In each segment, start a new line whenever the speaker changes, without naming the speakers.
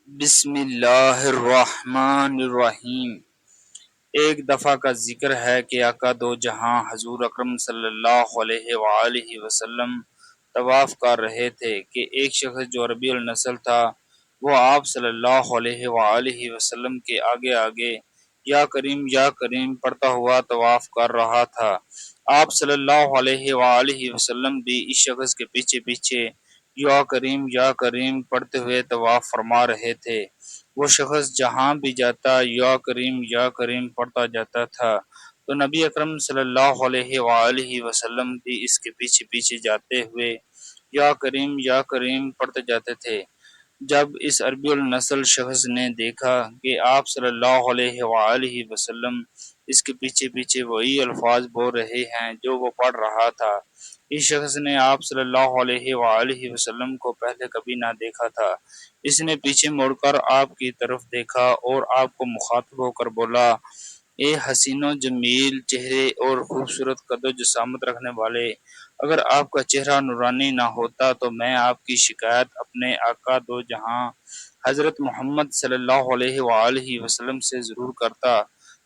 بسم اللہ الرحمن الرحیم۔ ایک دفعہ کا ذکر ہے کہ آقا دو جہاں حضور اکرم صلی اللہ علیہ وآلہ وسلم طواف کر رہے تھے کہ ایک شخص جو ربیع النسل تھا وہ آپ صلی اللہ علیہ وآلہ وسلم کے آگے آگے یا کریم پڑھتا ہوا طواف کر رہا تھا۔ آپ صلی اللہ علیہ وآلہ وسلم بھی اس شخص کے پیچھے پیچھے یا کریم پڑھتے ہوئے طواف فرما رہے تھے۔ وہ شخص جہاں بھی جاتا یا کریم پڑھتا جاتا تھا تو نبی اکرم صلی اللہ علیہ وآلہ وسلم بھی اس کے پیچھے پیچھے جاتے ہوئے یا کریم پڑھتے جاتے تھے۔ جب اس عربی النسل شخص نے دیکھا کہ آپ صلی اللہ علیہ وآلہ وسلم اس کے پیچھے پیچھے وہی الفاظ بول رہے ہیں جو وہ پڑھ رہا تھا، اس شخص نے آپ صلی اللہ علیہ وآلہ وسلم کو پہلے کبھی نہ دیکھا تھا۔ اس نے پیچھے مڑ کر آپ کی طرف دیکھا اور آپ کو مخاطب ہو کر بولا، اے حسین و جمیل چہرے اور خوبصورت قد و جسامت رکھنے والے، اگر آپ کا چہرہ نورانی نہ ہوتا تو میں آپ کی شکایت اپنے آقا دو جہاں حضرت محمد صلی اللہ علیہ وآلہ وسلم سے ضرور کرتا،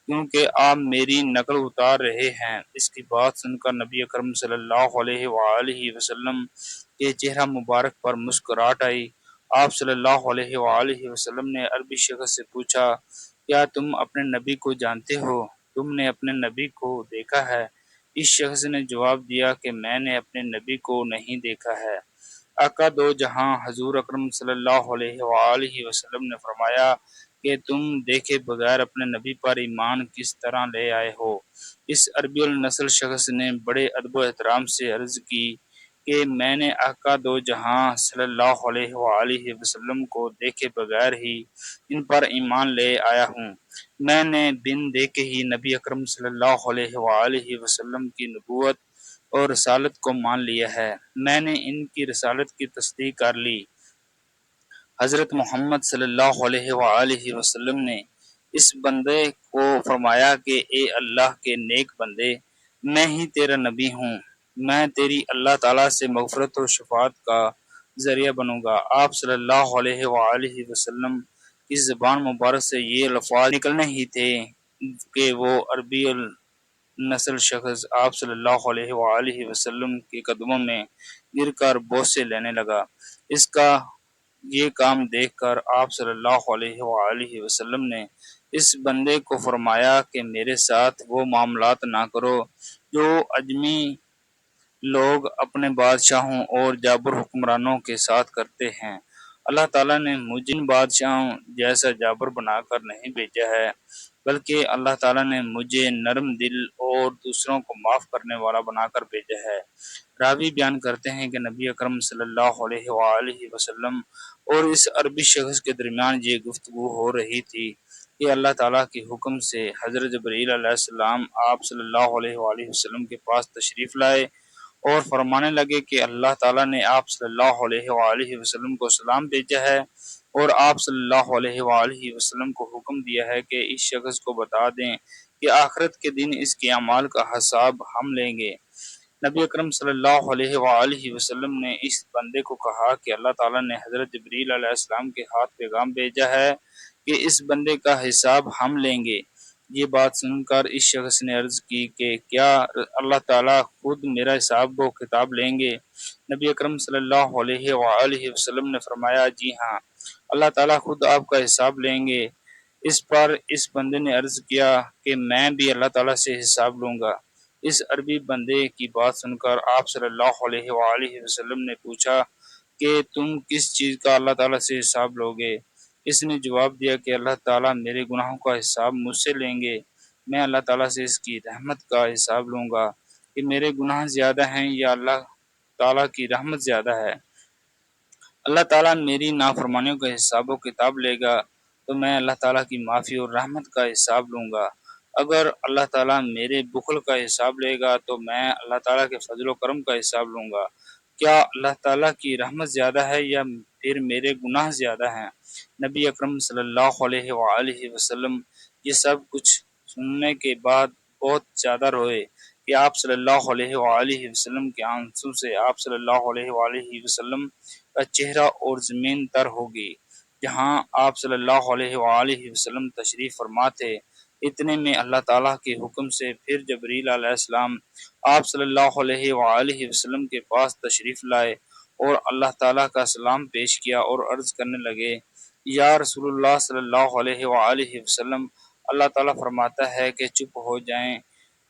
کیونکہ آپ میری نقل اتار رہے ہیں۔ اس کی بات سن کر نبی اکرم صلی اللہ علیہ وآلہ وسلم کے چہرہ مبارک پر مسکراہٹ آئی۔ آپ صلی اللہ علیہ وآلہ وسلم نے عربی شخص سے پوچھا، کیا تم اپنے نبی کو جانتے ہو؟ تم نے اپنے نبی کو دیکھا ہے؟ اس شخص نے جواب دیا کہ میں نے اپنے نبی کو نہیں دیکھا ہے۔ آقا دو جہاں حضور اکرم صلی اللہ علیہ وآلہ وسلم نے فرمایا کہ تم دیکھے بغیر اپنے نبی پر ایمان کس طرح لے آئے ہو؟ اس عربی النسل شخص نے بڑے ادب و احترام سے عرض کی کہ میں نے آقا دو جہاں صلی اللہ علیہ وآلہ وسلم کو دیکھے بغیر ہی ان پر ایمان لے آیا ہوں۔ میں نے بن دیکھے ہی نبی اکرم صلی اللہ علیہ وآلہ وسلم کی نبوت اور رسالت کو مان لیا ہے۔ میں نے ان کی رسالت کی تصدیق کر لی۔ حضرت محمد صلی اللہ علیہ وآلہ وسلم نے اس بندے کو فرمایا کہ اے اللہ کے نیک بندے، میں ہی تیرا نبی ہوں، میں تیری اللہ تعالیٰ سے مغفرت و شفاعت کا ذریعہ بنوں گا۔ آپ صلی اللہ علیہ وآلہ وسلم کی زبان مبارک سے یہ الفاظ نکلنے ہی تھے کہ وہ عربی النسل شخص آپ صلی اللہ علیہ وآلہ وسلم کے قدموں میں گر کر بوسے لینے لگا۔ اس کا یہ کام دیکھ کر آپ صلی اللہ علیہ وآلہ وسلم نے اس بندے کو فرمایا کہ میرے ساتھ وہ معاملات نہ کرو جو اجمی لوگ اپنے بادشاہوں اور جابر حکمرانوں کے ساتھ کرتے ہیں۔ اللہ تعالیٰ نے مجھے ان بادشاہوں جیسا جابر بنا کر نہیں بھیجا ہے، بلکہ اللہ تعالیٰ نے مجھے نرم دل اور دوسروں کو معاف کرنے والا بنا کر بھیجا ہے۔ راوی بیان کرتے ہیں کہ نبی اکرم صلی اللہ علیہ وآلہ وسلم اور اس عربی شخص کے درمیان یہ گفتگو ہو رہی تھی کہ اللہ تعالیٰ کے حکم سے حضرت جبرائیل علیہ السلام آپ صلی اللہ علیہ وآلہ وسلم کے پاس تشریف لائے اور فرمانے لگے کہ اللہ تعالیٰ نے آپ صلی اللہ علیہ وآلہ وسلم کو سلام بھیجا ہے اور آپ صلی اللہ علیہ وآلہ وسلم کو حکم دیا ہے کہ اس شخص کو بتا دیں کہ آخرت کے دن اس کے اعمال کا حساب ہم لیں گے۔ نبی اکرم صلی اللہ علیہ وآلہ وسلم نے اس بندے کو کہا کہ اللہ تعالیٰ نے حضرت جبرائیل علیہ السلام کے ہاتھ پیغام بھیجا ہے کہ اس بندے کا حساب ہم لیں گے۔ یہ بات سن کر اس شخص نے عرض کی کہ کیا اللہ تعالیٰ خود میرا حساب و کتاب لیں گے؟ نبی اکرم صلی اللہ علیہ وآلہ وسلم نے فرمایا، جی ہاں، اللہ تعالیٰ خود آپ کا حساب لیں گے۔ اس پر اس بندے نے عرض کیا کہ میں بھی اللہ تعالیٰ سے حساب لوں گا۔ اس عربی بندے کی بات سن کر آپ صلی اللہ علیہ وآلہ وسلم نے پوچھا کہ تم کس چیز کا اللہ تعالیٰ سے حساب لو گے؟ اس نے جواب دیا کہ اللہ تعالیٰ میرے گناہوں کا حساب مجھ سے لیں گے، میں اللہ تعالیٰ سے اس کی رحمت کا حساب لوں گا کہ میرے گناہ زیادہ ہیں یا اللہ تعالیٰ کی رحمت زیادہ ہے۔ اللہ تعالیٰ میری نافرمانیوں کا حساب و کتاب لے گا تو میں اللہ تعالیٰ کی معافی اور رحمت کا حساب لوں گا۔ اگر اللہ تعالیٰ میرے بخل کا حساب لے گا تو میں اللہ تعالیٰ کے فضل و کرم کا حساب لوں گا۔ کیا اللہ تعالیٰ کی رحمت زیادہ ہے یا پھر میرے گناہ زیادہ ہیں؟ نبی اکرم صلی اللہ علیہ وآلہ وسلم یہ سب کچھ سننے کے بعد بہت زیادہ روئے کہ آپ صلی اللہ علیہ وآلہ وسلم کے آنسو سے آپ صلی اللہ علیہ وآلہ وسلم کا چہرہ اور زمین تر ہو گئی۔ جہاں آپ صلی اللہ علیہ وآلہ وسلم تشریف فرما تھے۔ اتنے میں اللہ تعالیٰ کے حکم سے پھر جبریل علیہ السلام آپ صلی اللہ علیہ وآلہ وسلم کے پاس تشریف لائے اور اللہ تعالیٰ کا سلام پیش کیا اور عرض کرنے لگے، یا رسول اللہ صلی اللہ علیہ وآلہ وسلم، اللہ تعالیٰ فرماتا ہے کہ چپ ہو جائیں۔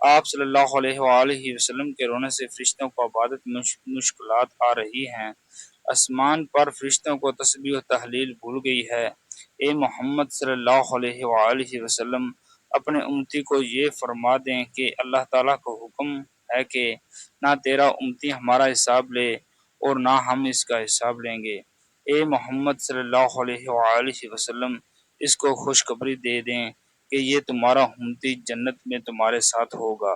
آپ صلی اللہ علیہ وآلہ وسلم کے رونے سے فرشتوں کو عبادت مشکلات آ رہی ہیں، آسمان پر فرشتوں کو تسبیح و تحلیل بھول گئی ہے۔ اے محمد صلی اللہ علیہ وآلہ وسلم، اپنے امتی کو یہ فرما دیں کہ اللہ تعالیٰ کو حکم ہے کہ نہ تیرا امتی ہمارا حساب لے اور نہ ہم اس کا حساب لیں گے۔ اے محمد صلی اللہ علیہ وآلہ وسلم، اس کو خوشخبری دے دیں کہ یہ تمہارا امتی جنت میں تمہارے ساتھ ہوگا۔